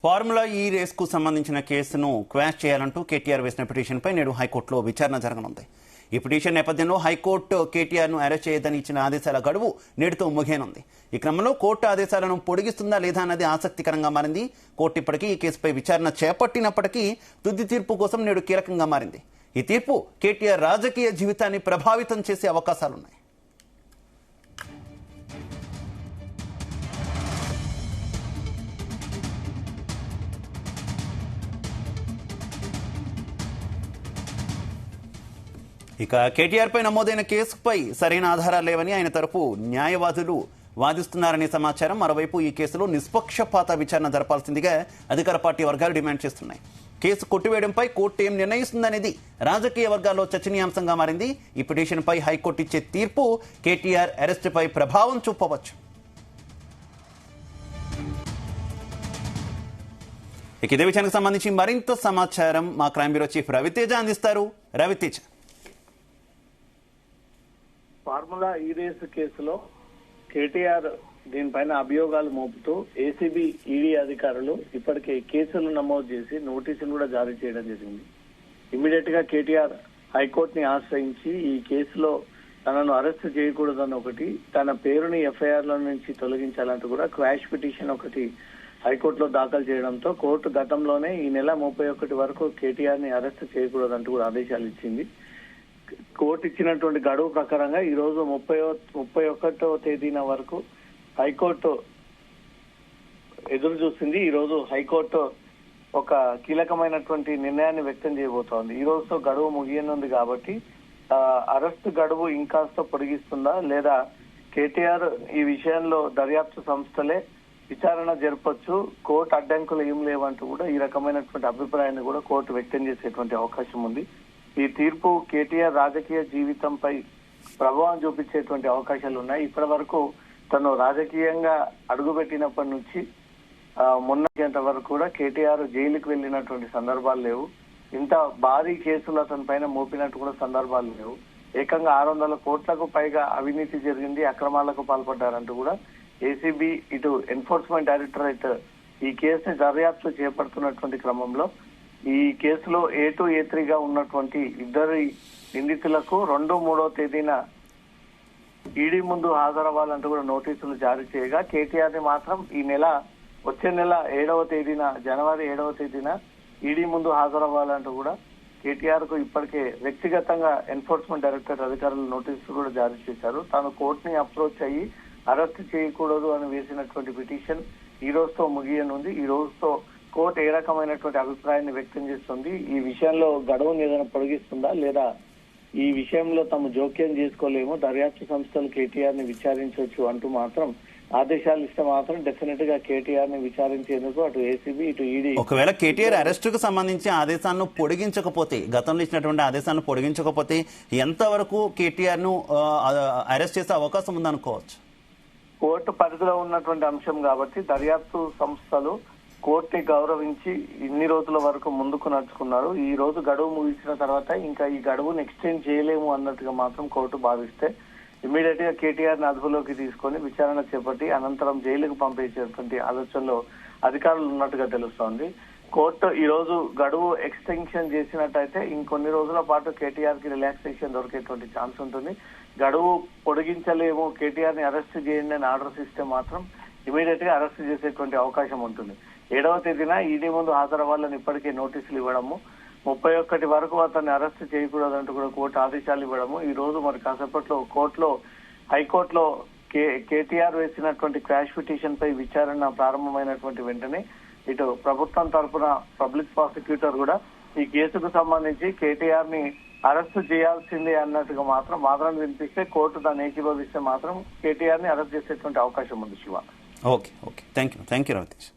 Formula ఈ రేస్కు సంబంధించిన కేసును క్వాష్ చేయాలంటూ కేటీఆర్ వేసిన పిటిషన్పై నేడు హైకోర్టులో విచారణ జరగనుంది. ఈ పిటిషన్ నేపథ్యంలో హైకోర్టు కేటీఆర్ను అరెస్ట్ చేయదని ఇచ్చిన ఆదేశాల గడువు నేడుతో ముగియనుంది. ఈ క్రమంలో కోర్టు ఆదేశాలను పొడిగిస్తుందా లేదా అన్నది ఆసక్తికరంగా మారింది. కోర్టు ఇప్పటికీ ఈ కేసుపై విచారణ చేపట్టినప్పటికీ తుది తీర్పు కోసం నేడు కీలకంగా మారింది. ఈ తీర్పు కేటీఆర్ రాజకీయ జీవితాన్ని ప్రభావితం చేసే అవకాశాలున్నాయి. ఇక కేటీఆర్ పై నమోదైన కేసుపై సరైన ఆధారాలు లేవని ఆయన తరపు న్యాయవాదులు వాదిస్తున్నారనే సమాచారం. మరోవైపు ఈ కేసులో నిష్పక్షపాత విచారణ జరపాల్సిందిగా అధికార పార్టీ వర్గాలు డిమాండ్ చేస్తున్నాయి. కేసు కొట్టివేయడంపై కోర్టు ఏం నిర్ణయిస్తుందనేది రాజకీయ వర్గాల్లో చర్చనీయాంశంగా మారింది. ఈ పిటిషన్పై హైకోర్టు ఇచ్చే తీర్పు కేటీఆర్ అరెస్టుపై ప్రభావం చూపవచ్చు. ఇక ఇదే విషయానికి సంబంధించి మరింత సమాచారం మా క్రైమ్ బ్యూరో చీఫ్ రవితేజ అందిస్తారు. రవితేజ, ఫార్ములా ఈ రేసు కేసులో కేటీఆర్ దీనిపైన అభియోగాలు మోపుతూ ఏసీబీ ఈడీ అధికారులు ఇప్పటికే కేసులు నమోదు చేసి నోటీసులు కూడా జారీ చేయడం జరిగింది. ఇమ్మీడియట్ గా కేటీఆర్ హైకోర్టుని ఆశ్రయించి ఈ కేసులో తనను అరెస్ట్ చేయకూడదని ఒకటి, తన పేరుని ఎఫ్ఐఆర్ లో నుంచి తొలగించాలంటూ కూడా క్వాష్ పిటిషన్ ఒకటి హైకోర్టులో దాఖలు చేయడంతో కోర్టు గతంలోనే ఈ నెల 31 వరకు కేటీఆర్ ని అరెస్ట్ చేయకూడదంటూ కూడా ఆదేశాలు ఇచ్చింది. కోర్టు ఇచ్చినటువంటి గడువు ప్రకారంగా ఈ రోజు 31వ తేదీన వరకు హైకోర్టు ఎదురు చూసింది. ఈ రోజు హైకోర్టు ఒక కీలకమైనటువంటి నిర్ణయాన్ని వ్యక్తం చేయబోతోంది. ఈ రోజుతో గడువు ముగియనుంది కాబట్టి అరెస్టు గడువు ఇంకాస్త పొడిగిస్తుందా లేదా కేటీఆర్ ఈ విషయంలో దర్యాప్తు సంస్థలే విచారణ జరపొచ్చు, కోర్టు అడ్డంకులు ఏం లేవంటూ కూడా ఈ రకమైనటువంటి అభిప్రాయాన్ని కూడా కోర్టు వ్యక్తం చేసేటువంటి అవకాశం ఉంది. ఈ తీర్పు కేటీఆర్ రాజకీయ జీవితంపై ప్రభావం చూపించేటువంటి అవకాశాలు ఉన్నాయి. ఇప్పటి వరకు తను రాజకీయంగా అడుగుపెట్టినప్పటి నుంచి మొన్నటి వరకు కూడా కేటీఆర్ జైలుకు వెళ్ళినటువంటి సందర్భాలు లేవు. ఇంత భారీ కేసులు అతని పైన మోపినట్టు కూడా సందర్భాలు లేవు. ఏకంగా 600 కోట్లకు పైగా అవినీతి జరిగింది, అక్రమాలకు పాల్పడ్డారంటూ కూడా ఏసీబీ ఇటు ఎన్ఫోర్స్మెంట్ డైరెక్టరేట్ ఈ కేసుని దర్యాప్తు చేపడుతున్నటువంటి క్రమంలో ఈ కేసులో A2, A3గా ఉన్నటువంటి ఇద్దరి నిందితులకు 2, 3వ తేదీన ఈడీ ముందు హాజరవ్వాలంటూ కూడా నోటీసులు జారీ చేయగా కేటీఆర్ ని మాత్రం వచ్చే నెల 7వ తేదీన జనవరి 7వ తేదీన ఈడీ ముందు హాజరవ్వాలంటూ కూడా కేటీఆర్ కు ఇప్పటికే వ్యక్తిగతంగా ఎన్ఫోర్స్మెంట్ డైరెక్టరేట్ అధికారులు నోటీసులు కూడా జారీ చేశారు. తాను కోర్టుని అప్రోచ్ అయ్యి అరెస్ట్ చేయకూడదు అని వేసినటువంటి పిటిషన్ ఈ రోజుతో ముగియనుంది. ఈ రోజుతో కోర్టు ఏ రకమైనటువంటి అభిప్రాయాన్ని వ్యక్తం చేస్తుంది, ఈ విషయంలో గడువును ఏదైనా పొడిగిస్తుందా లేదా ఈ విషయంలో తాము జోక్యం చేసుకోలేము, దర్యాప్తు సంస్థలు కేటీఆర్ ని విచారించవచ్చు అంటూ మాత్రం ఆదేశాలు ఇస్తే మాత్రం డెఫినెట్ గా కేటీఆర్ ని విచారించేందుకు అటు ఏసీబీ ఇటు ఈడీ ఒకవేళ కేటీఆర్ అరెస్టుకు సంబంధించి ఆదేశాలను పొడిగించకపోతే, గతంలో ఇచ్చినటువంటి ఆదేశాలను పొడిగించకపోతే ఎంతవరకు కేటీఆర్ ను అరెస్ట్ చేసే అవకాశం ఉందనుకోవచ్చు? కోర్టు పరిధిలో ఉన్నటువంటి అంశం కాబట్టి దర్యాప్తు సంస్థలు కోర్టుని గౌరవించి ఇన్ని రోజుల వరకు ముందుకు నడుచుకున్నారు. ఈ రోజు గడువు ముగిసిన తర్వాత ఇంకా ఈ గడువును ఎక్స్టెండ్ చేయలేము అన్నట్టుగా మాత్రం కోర్టు భావిస్తే ఇమ్మీడియట్ గా కేటీఆర్ ని అదుపులోకి తీసుకొని విచారణ చేపట్టి అనంతరం జైలుకు పంపించేటువంటి ఆలోచనలో అధికారులు ఉన్నట్టుగా తెలుస్తోంది. కోర్టు ఈ రోజు గడువు ఎక్స్టెన్షన్ చేసినట్టయితే ఇంకొన్ని రోజుల పాటు కేటీఆర్ కి రిలాక్సేషన్ దొరికేటువంటి ఛాన్స్ ఉంటుంది. గడువు పొడిగించలేము, కేటీఆర్ ని అరెస్ట్ చేయండి అని ఆర్డర్స్ ఇస్తే మాత్రం ఇమీడియట్ గా అరెస్ట్ చేసేటువంటి అవకాశం ఉంటుంది. 7వ తేదీన ఈడీ ముందు హాజరవ్వాలని ఇప్పటికే నోటీసులు ఇవ్వడము, 31 వరకు అతన్ని అరెస్ట్ చేయకూడదంటూ కూడా కోర్టు ఆదేశాలు ఇవ్వడము, ఈ రోజు మరి కాసేపట్లో హైకోర్టులో కేటీఆర్ వేసినటువంటి క్వాష్ పిటిషన్ పై విచారణ ప్రారంభమైనటువంటి వెంటనే ఇటు ప్రభుత్వం తరఫున పబ్లిక్ ప్రాసిక్యూటర్ కూడా ఈ కేసుకు సంబంధించి కేటీఆర్ ని అరెస్ట్ చేయాల్సిందే అన్నట్టుగా మాత్రం వాదనలు వినిపిస్తే కోర్టు దాన్ని ఏకీభవిస్తే మాత్రం కేటీఆర్ ని అరెస్ట్ చేసేటువంటి అవకాశం ఉంది. Shiva, okay, thank you Ravitej.